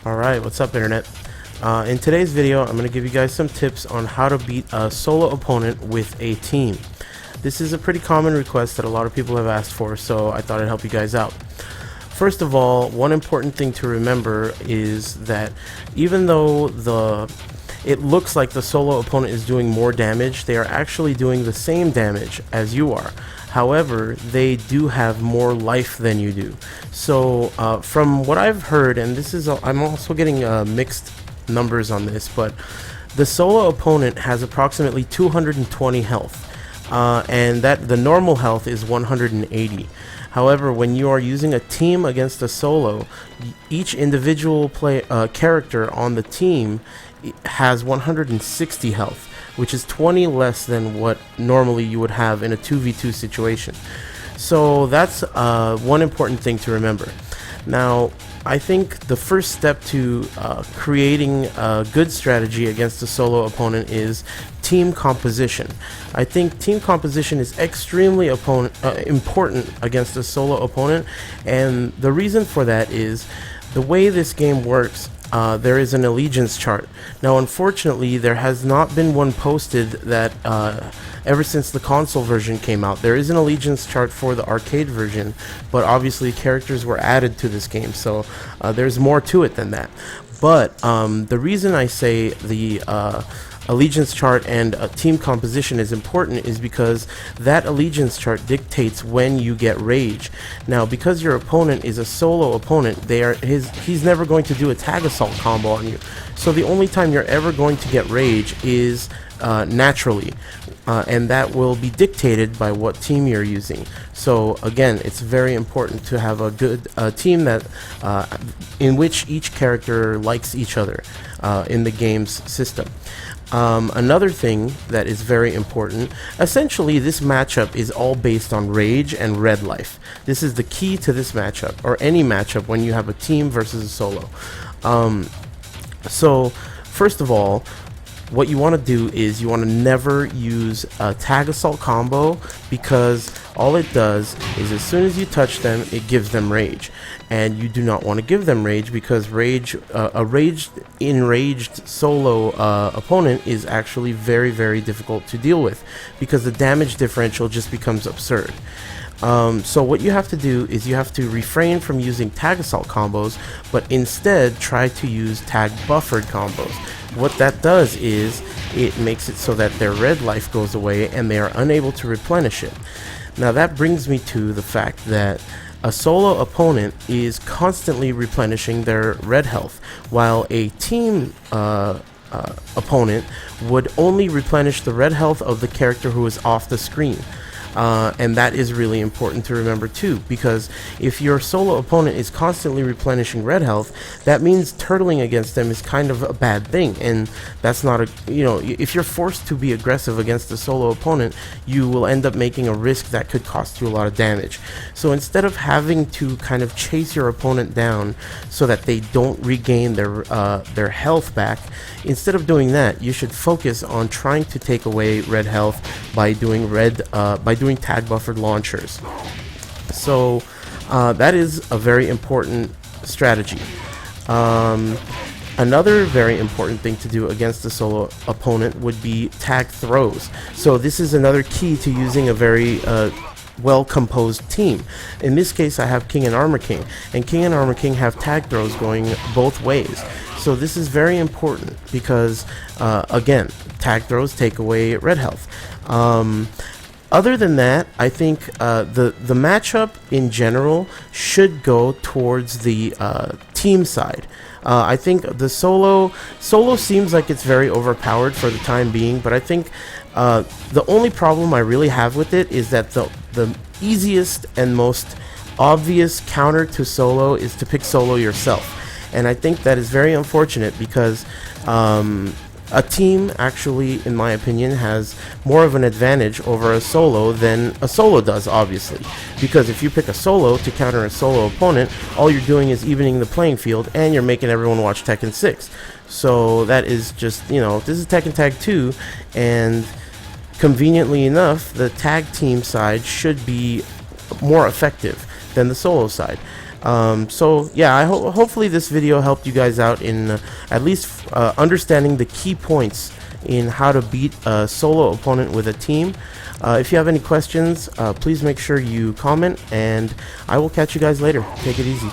Alright, what's up internet? In today's video, I'm going to give you guys some tips on how to beat a solo opponent with a team. This is a pretty common request that a lot of people have asked for, so I thought I'd help you guys out. First of all, one important thing to remember is that even though it looks like the solo opponent is doing more damage, they are actually doing the same damage as you are. However, they do have more life than you do. So from what I've heard, and this is I'm also getting mixed numbers on this, but the solo opponent has approximately 220 health, and that the normal health is 180. However, when you are using a team against a solo, each individual character on the team has 160 health, which is 20 less than what normally you would have in a 2v2 situation. So that's one important thing to remember. Now, I think the first step to creating a good strategy against a solo opponent is team composition. I think team composition is extremely important against a solo opponent, and the reason for that is the way this game works. There is an allegiance chart. Now, unfortunately, there has not been one posted that ever since the console version came out. There is an allegiance chart for the arcade version, but obviously characters were added to this game, so there's more to it than that. But the reason I say the allegiance chart and team composition is important is because that allegiance chart dictates when you get rage. Now, because your opponent is a solo opponent, he's never going to do a tag assault combo on you. So the only time you're ever going to get rage is naturally, and that will be dictated by what team you're using. So again, it's very important to have a good team that in which each character likes each other in the game's system. Another thing that is very important, essentially this matchup is all based on rage and red life. This is the key to this matchup, or any matchup when you have a team versus a solo. So first of all, what you want to do is you want to never use a tag assault combo, because all it does is as soon as you touch them, it gives them rage, and you do not want to give them rage, because enraged solo opponent is actually very, very difficult to deal with, because the damage differential just becomes absurd. So what you have to do is you have to refrain from using tag assault combos, but instead try to use tag buffered combos. What that does is it makes it so that their red life goes away and they are unable to replenish it. Now that brings me to the fact that a solo opponent is constantly replenishing their red health, while a team opponent would only replenish the red health of the character who is off the screen. And that is really important to remember too, because if your solo opponent is constantly replenishing red health, that means turtling against them is kind of a bad thing, and that's not if you're forced to be aggressive against a solo opponent, you will end up making a risk that could cost you a lot of damage. So instead of having to kind of chase your opponent down so that they don't regain their health back, instead of doing that, you should focus on trying to take away red health by doing tag buffered launchers. So that is a very important strategy. Another very important thing to do against a solo opponent would be tag throws. So this is another key to using a very well-composed team. In this case, I have King and Armor King, and King and Armor King have tag throws going both ways. So this is very important because, again, tag throws take away red health. Other than that, I think the matchup in general should go towards the team side. I think the solo seems like it's very overpowered for the time being, but I think the only problem I really have with it is that the easiest and most obvious counter to solo is to pick solo yourself. And I think that is very unfortunate, because a team actually, in my opinion, has more of an advantage over a solo than a solo does, obviously. Because if you pick a solo to counter a solo opponent, all you're doing is evening the playing field, and you're making everyone watch Tekken 6. So that is just, this is Tekken Tag 2, and conveniently enough, the tag team side should be more effective than the solo side. So yeah, hopefully this video helped you guys out in at least understanding the key points in how to beat a solo opponent with a team. If you have any questions, please make sure you comment, and I will catch you guys later. Take it easy.